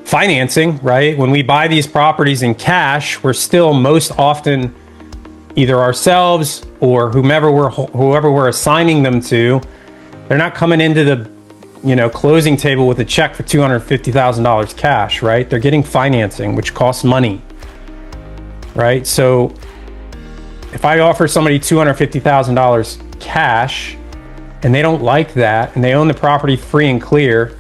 financing, right? When we buy these properties in cash, we're still most often either ourselves or whoever we're assigning them to. They're not coming into the closing table with a check for $250,000 cash, right? They're getting financing, which costs money, right? So if I offer somebody $250,000 cash and they don't like that and they own the property free and clear,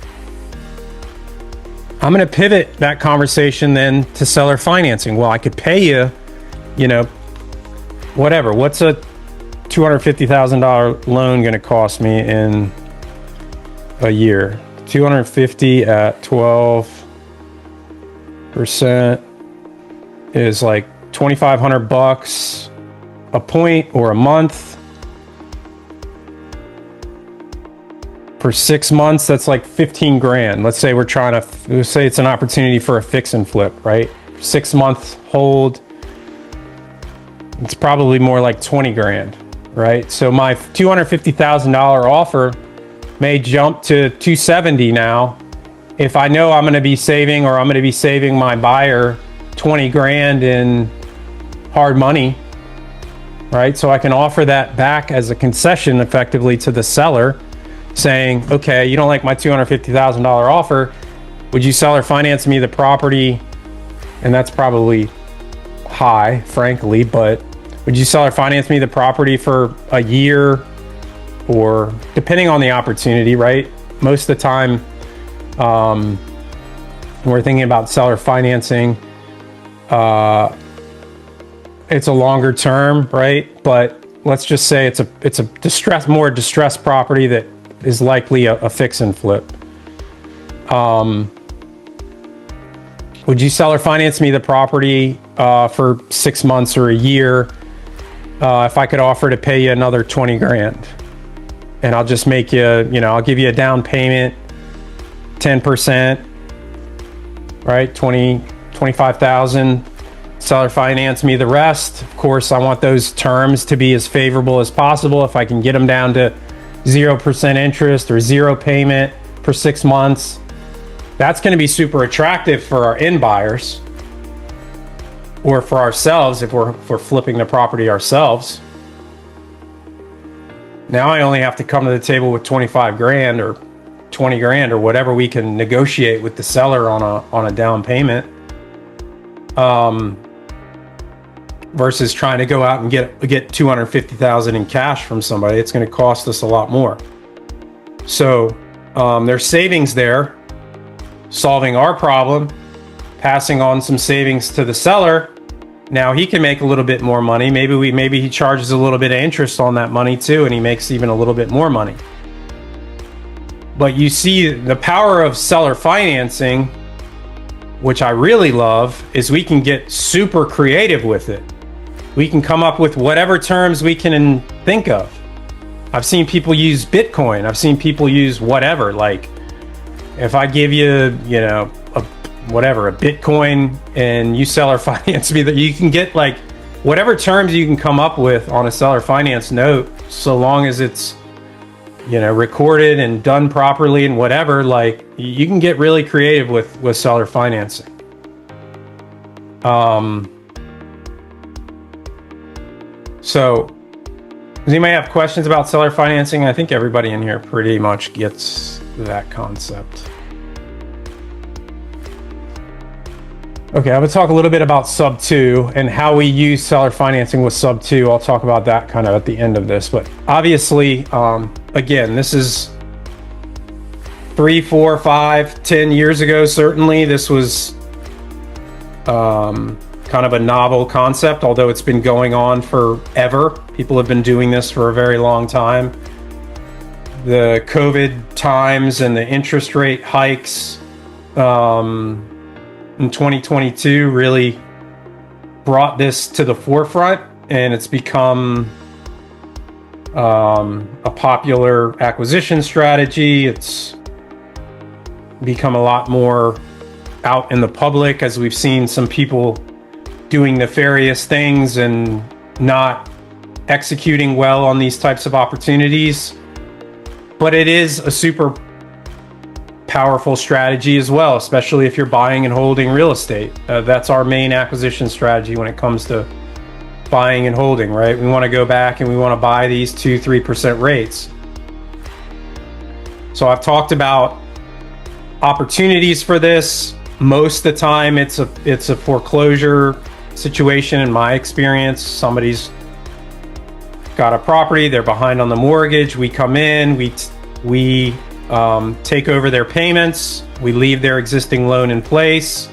I'm going to pivot that conversation then to seller financing. Well, I could pay you, whatever. What's a $250,000 loan going to cost me in a year? 250 at 12% is like $2,500 a point or a month. For 6 months, that's like 15 grand. Let's say let's say it's an opportunity for a fix and flip, right? 6 months hold, it's probably more like 20 grand, right? So my $250,000 offer may jump to 270 now if I know I'm going to be saving my buyer 20 grand in hard money, right? So I can offer that back as a concession effectively to the seller, saying, okay, you don't like my $250,000 offer. Would you seller finance me the property? And that's probably high, frankly, but would you seller finance me the property for a year, or depending on the opportunity, right? Most of the time, when we're thinking about seller financing, it's a longer term, right? But let's just say it's a more distressed property that is likely a fix and flip. Would you seller finance me the property for 6 months or a year if I could offer to pay you another 20 grand? And I'll just make you, I'll give you a down payment, 10%, right? 25,000. Seller finance me the rest. Of course, I want those terms to be as favorable as possible. If I can get them down to 0% interest or zero payment for 6 months, that's going to be super attractive for our end buyers, or for ourselves if we're flipping the property ourselves. Now I only have to come to the table with 25 grand or 20 grand or whatever we can negotiate with the seller on a down payment, versus trying to go out and get $250,000 in cash from somebody. It's going to cost us a lot more. So there's savings there, solving our problem, passing on some savings to the seller. Now he can make a little bit more money. Maybe he charges a little bit of interest on that money too, and he makes even a little bit more money. But you see the power of seller financing, which I really love, is we can get super creative with it. We can come up with whatever terms we can think of. I've seen people use Bitcoin. I've seen people use whatever. Like, if I give you, a Bitcoin and you seller finance me, that you can get like whatever terms you can come up with on a seller finance note, so long as it's, recorded and done properly and whatever. Like, you can get really creative with seller financing. So, does anybody have questions about seller financing? I think everybody in here pretty much gets that concept. Okay, I'm going to talk a little bit about sub 2 and how we use seller financing with sub 2. I'll talk about that kind of at the end of this. But obviously, again, this is 3, 4, 5, 10 years ago, certainly. This was kind of a novel concept, although it's been going on forever. People have been doing this for a very long time. The COVID times and the interest rate hikes in 2022 really brought this to the forefront, and it's become a popular acquisition strategy. It's become a lot more out in the public, as we've seen some people doing nefarious things and not executing well on these types of opportunities. But it is a super powerful strategy as well, especially if you're buying and holding real estate. That's our main acquisition strategy when it comes to buying and holding, right? We want to go back and we want to buy these 2-3% rates. So I've talked about opportunities for this. Most of the time it's a foreclosure situation in my experience. Somebody's got a property, they're behind on the mortgage, we come in, we take over their payments, we leave their existing loan in place,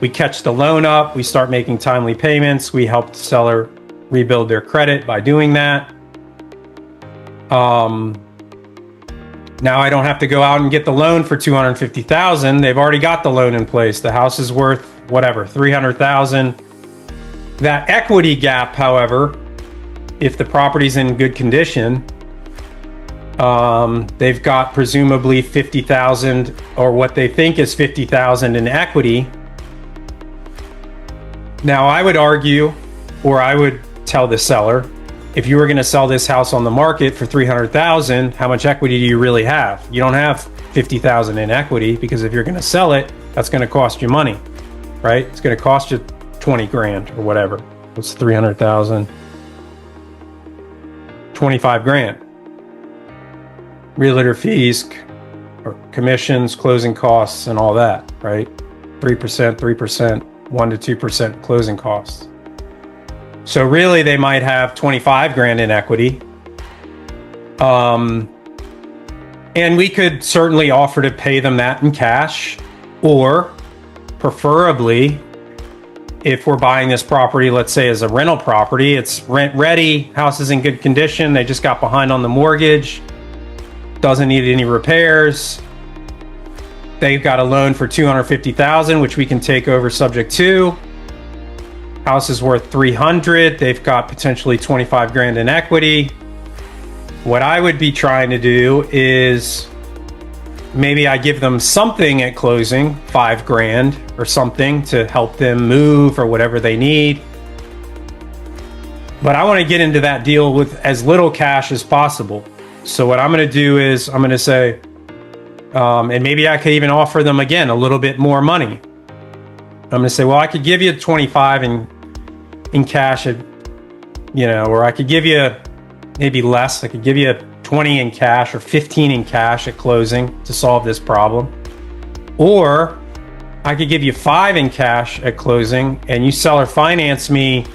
we catch the loan up, we start making timely payments, we help the seller rebuild their credit by doing that. Now I don't have to go out and get the loan for $250,000. They've already got the loan in place. The house is worth whatever, $300,000. That equity gap, however, if the property's in good condition, they've got presumably $50,000 or what they think is $50,000 in equity. Now I would argue, or I would tell the seller, if you were going to sell this house on the market for $300,000, how much equity do you really have? You don't have $50,000 in equity, because if you're going to sell it, that's going to cost you money, right? It's going to cost you 20 grand or whatever. What's 300,000? 25 grand. Realtor fees, or commissions, closing costs, and all that, right? 3%, 1 to 2% closing costs. So really they might have 25 grand in equity. And we could certainly offer to pay them that in cash, or preferably, if we're buying this property, let's say as a rental property, it's rent ready, house is in good condition, they just got behind on the mortgage, doesn't need any repairs, they've got a loan for $250,000, which we can take over subject to. House is worth $300,000. They've got potentially 25 grand in equity. What I would be trying to do is maybe I give them something at closing, 5 grand or something, to help them move or whatever they need. But I want to get into that deal with as little cash as possible. So what I'm going to do is I'm going to say, and maybe I could even offer them again a little bit more money. I'm going to say, well, I could give you 25 in cash, or I could give you maybe less. I could give you 20 in cash or 15 in cash at closing to solve this problem. Or I could give you 5 in cash at closing, and you seller finance me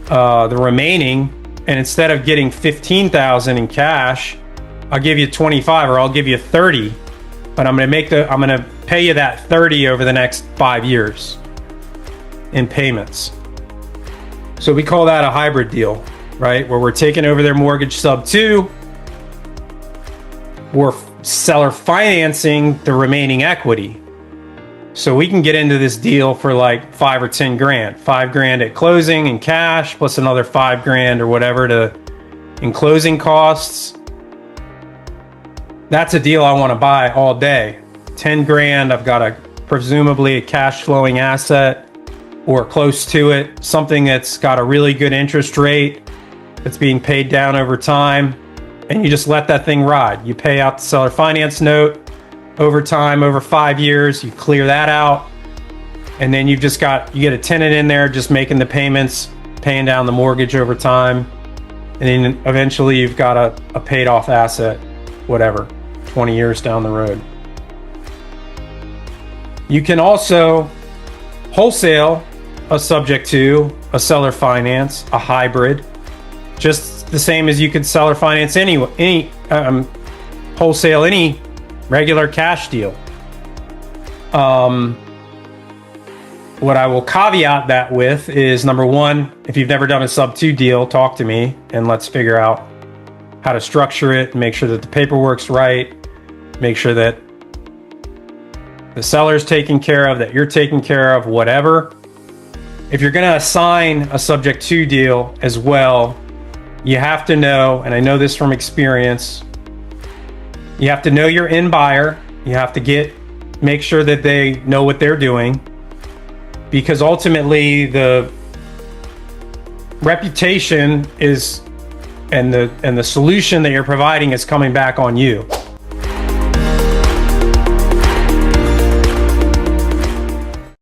the remaining, and instead of getting 15,000 in cash, I'll give you 25, or I'll give you 30, but I'm going to pay you that 30 over the next 5 years in payments. So we call that a hybrid deal, right? Where we're taking over their mortgage sub 2, we're seller financing the remaining equity. So we can get into this deal for like 5 or 10 grand, 5 grand at closing in cash, plus another 5 grand or whatever in closing costs. That's a deal I want to buy all day. 10 grand, I've got presumably a cash flowing asset or close to it, something that's got a really good interest rate that's being paid down over time, and you just let that thing ride. You pay out the seller finance note over time, over 5 years, you clear that out, and then you get a tenant in there just making the payments, paying down the mortgage over time, and then eventually you've got a paid off asset, whatever, 20 years down the road. You can also wholesale a subject to, a seller finance, a hybrid, just the same as you could seller finance wholesale any regular cash deal. What I will caveat that with is, number one, if you've never done a sub 2 deal, talk to me and let's figure out how to structure it, make sure that the paperwork's right, make sure that the seller's taken care of, that you're taken care of, whatever. If you're going to assign a subject to deal as well, you have to know, and I know this from experience, you have to know your end buyer. You have to make sure that they know what they're doing, because ultimately the reputation is, and the solution that you're providing is coming back on you.